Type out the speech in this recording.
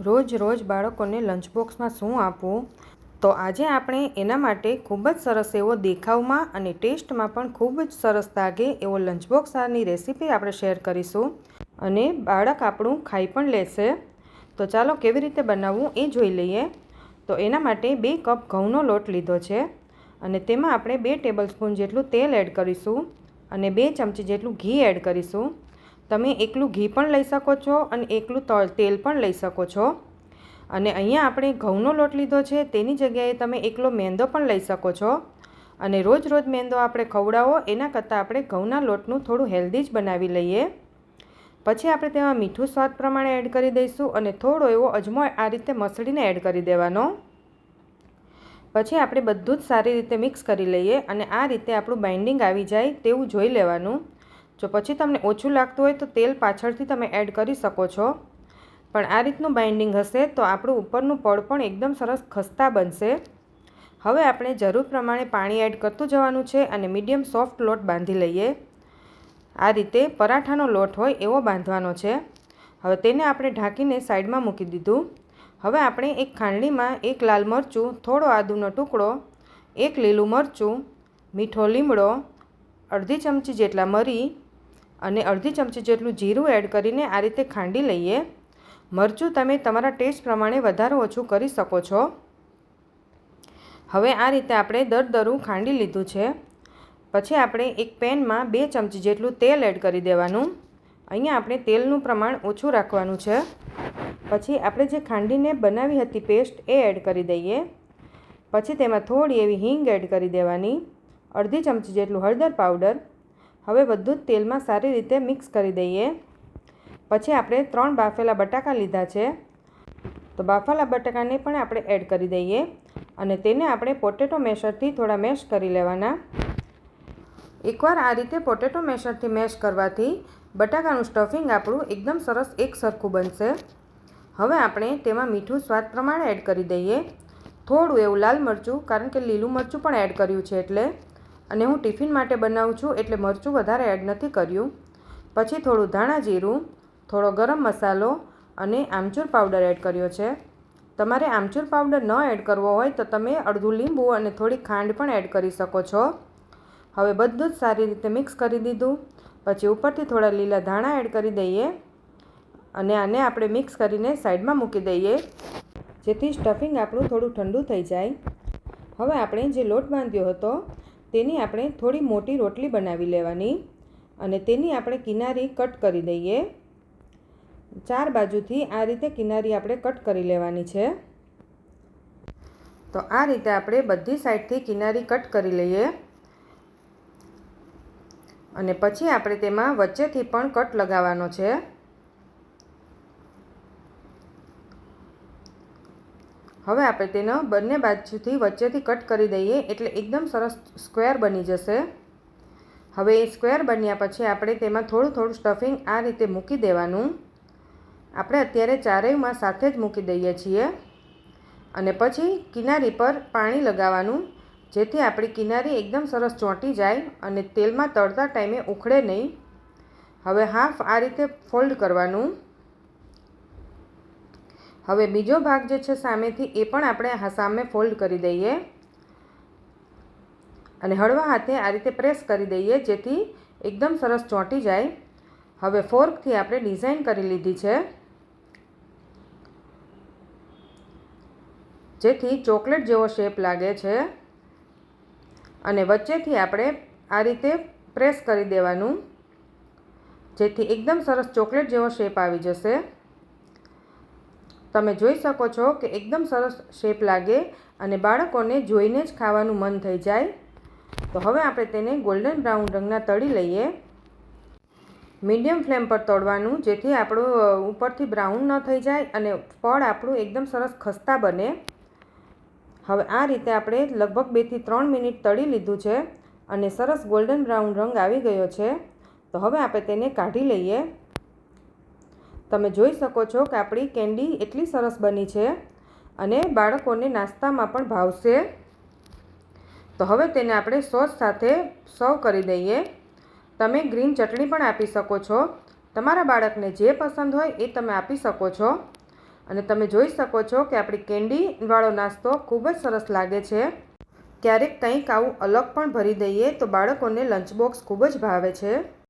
રોજ રોજ બાળકોને લંચ બોક્સમાં શું આપવું, તો આજે આપણે એના માટે ખૂબ જ સરસ એવો દેખાવમાં અને ટેસ્ટમાં પણ ખૂબ જ સરસ લાગે એવો લંચ બોક્સની રેસીપી આપણે શેર કરીશું અને બાળક આપણું ખાઈ પણ લેશે. તો ચાલો કેવી રીતે બનાવવું એ જોઈ લઈએ. તો એના માટે 2 કપ ઘઉંનો લોટ લીધો છે અને તેમાં આપણે 2 ટેબલસ્પૂન જેટલું તેલ એડ કરીશું અને 2 ચમચી જેટલું ઘી એડ કરીશું. તમે એકલું ઘી પણ લઈ શકો છો અને એકલું તેલ પણ લઈ શકો છો. અને અહીંયા આપણે ઘઉંનો લોટ લીધો છે, તેની જગ્યાએ તમે એકલો મેંદો પણ લઈ શકો છો. અને રોજ રોજ મેંદો આપણે ખવડાવો એના કરતાં આપણે ઘઉંના લોટનું થોડું હેલ્ધી જ બનાવી લઈએ. પછી આપણે તેમાં મીઠું સ્વાદ પ્રમાણે એડ કરી દઈશું અને થોડો એવો અજમો આ રીતે મસળીને એડ કરી દેવાનો. પછી આપણે બધું જ સારી રીતે મિક્સ કરી લઈએ અને આ રીતે આપણું બાઇન્ડિંગ આવી જાય તેવું જોઈ લેવાનું. જો પછી તમને ઓછું લાગતું હોય તો તેલ પાછળથી તમે એડ કરી શકો છો, પણ આ રીતનું બાઇન્ડિંગ હશે તો આપણું ઉપરનું પડ પણ એકદમ સરસ ખસ્તા બનશે. હવે આપણે જરૂર પ્રમાણે પાણી એડ કરતું જવાનું છે અને મીડિયમ સોફ્ટ લોટ બાંધી લઈએ. આ રીતે પરાઠાનો લોટ હોય એવો બાંધવાનો છે. હવે તેને આપણે ઢાંકીને સાઈડમાં મૂકી દીધું. હવે આપણે એક ખાંડણીમાં 1 લાલ મરચું, થોડો આદુનો ટુકડો, 1 લીલું મરચું, મીઠો લીમડો, અડધી ચમચી જેટલા મરી અને અડધી ચમચી જેટલું જીરું એડ કરીને આ રીતે ખાંડી લઈએ. મરચું તમે તમારા ટેસ્ટ પ્રમાણે વધારે ઓછું કરી શકો છો. હવે આ રીતે આપણે દરદરું ખાંડી લીધું છે. પછી આપણે એક પેનમાં 2 ચમચી જેટલું તેલ એડ કરી દેવાનું. અહીંયા આપણે તેલનું પ્રમાણ ઓછું રાખવાનું છે. પછી આપણે જે ખાંડીને બનાવી હતી પેસ્ટ એ એડ કરી દઈએ. પછી તેમાં થોડી એવી હિંગ એડ કરી દેવાની, અડધી ચમચી જેટલું હળદર પાવડર. હવે બધું જ તેલમાં સારી રીતે મિક્સ કરી દઈએ. પછી આપણે 3 બાફેલા બટાકા લીધા છે, તો બાફેલા બટાકાને પણ આપણે એડ કરી દઈએ અને તેને આપણે પોટેટો મેશરથી થોડા મેશ કરી લેવાના. એકવાર આ રીતે પોટેટો મેશરથી મેશ કરવાથી બટાકાનું સ્ટફિંગ આપણું એકદમ સરસ એક સરખું બનશે. હવે આપણે તેમાં મીઠું સ્વાદ પ્રમાણે એડ કરી દઈએ, થોડું એવું લાલ મરચું, કારણ કે લીલું મરચું પણ એડ કર્યું છે એટલે, અને હું ટિફિન માટે બનાવું છું એટલે મરચું વધારે એડ નથી કર્યું. પછી થોડું ધાણા જીરું, થોડો ગરમ મસાલો અને આમચૂર પાવડર એડ કર્યો છે. તમારે આમચૂર પાવડર ન એડ કરવો હોય તો તમે અડધું લીંબુ અને થોડી ખાંડ પણ એડ કરી શકો છો. હવે બધું જ સારી રીતે મિક્સ કરી દીધું. પછી ઉપરથી થોડા લીલા ધાણા એડ કરી દઈએ અને આને આપણે મિક્સ કરીને સાઈડમાં મૂકી દઈએ, જેથી સ્ટફિંગ આપણું થોડું ઠંડુ થઈ જાય. હવે આપણે જે લોટ બાંધ્યો હતો તેની આપણે થોડી મોટી રોટલી બનાવી લેવાની અને તેની આપણે કિનારી કટ કરી દઈએ. 4 બાજુથી આ રીતે કિનારી આપણે કટ કરી લેવાની છે. તો આ રીતે આપણે બધી સાઈડથી કિનારી કટ કરી લઈએ અને પછી આપણે તેમાં વચ્ચેથી પણ કટ લગાવવાનો છે. હવે આપણે તેનો બંને બાજુથી વચ્ચેથી કટ કરી દઈએ એટલે એકદમ સરસ સ્ક્વેર બની જશે. હવે એ સ્ક્વેર બન્યા પછી આપણે તેમાં થોડું થોડું સ્ટફિંગ આ રીતે મૂકી દેવાનું. આપણે અત્યારે ચારેયમાં સાથે જ મૂકી દઈએ છીએ અને પછી કિનારી પર પાણી લગાવવાનું, જેથી આપણી કિનારી એકદમ સરસ ચોંટી જાય અને તેલમાં તળતા ટાઈમે ઉખડે નહીં. હવે હાફ આ રીતે ફોલ્ડ કરવાનું. હવે બીજો ભાગ જે છે સામેથી એ પણ આપણે સામે ફોલ્ડ કરી દઈએ અને હળવા હાથે આ રીતે પ્રેસ કરી દઈએ, જેથી એકદમ સરસ ચોંટી જાય. હવે ફોર્કથી આપણે ડિઝાઇન કરી લીધી છે, જેથી ચોકલેટ જેવો શેપ લાગે છે અને વચ્ચેથી આપણે આ રીતે પ્રેસ કરી દેવાનું, જેથી એકદમ સરસ ચોકલેટ જેવો શેપ આવી જશે. તમે જોઈ શકો છો કે એકદમ સરસ શેપ લાગે અને બાળકોને જોઈને જ ખાવાનું મન થઈ જાય. તો હવે આપણે તેને ગોલ્ડન બ્રાઉન રંગના તળી લઈએ. મીડિયમ ફ્લેમ પર તળવાનું, જેથી આપણું ઉપરથી બ્રાઉન ન થઈ જાય અને પડ આપણું એકદમ સરસ ખસ્તા બને. હવે આ રીતે આપણે લગભગ 2 થી 3 મિનિટ તળી લીધું છે અને સરસ ગોલ્ડન બ્રાઉન રંગ આવી ગયો છે. તો હવે આપણે તેને કાઢી લઈએ. તમે જોઈ શકો છો કે આપણી કેન્ડી એટલી સરસ બની છે અને બાળકોને નાસ્તામાં પણ ભાવશે. તો હવે તેને આપણે સોસ સાથે સર્વ કરી દઈએ. તમે ગ્રીન ચટણી પણ આપી શકો છો. તમારા બાળકને જે પસંદ હોય એ તમે આપી શકો છો. અને તમે જોઈ શકો છો કે આપણી કેન્ડીવાળો નાસ્તો ખૂબ જ સરસ લાગે છે। ક્યારેક કંઈક આવું અલગ પણ ભરી દઈએ તો બાળકોને લંચ બોક્સ ખૂબ જ ભાવે છે।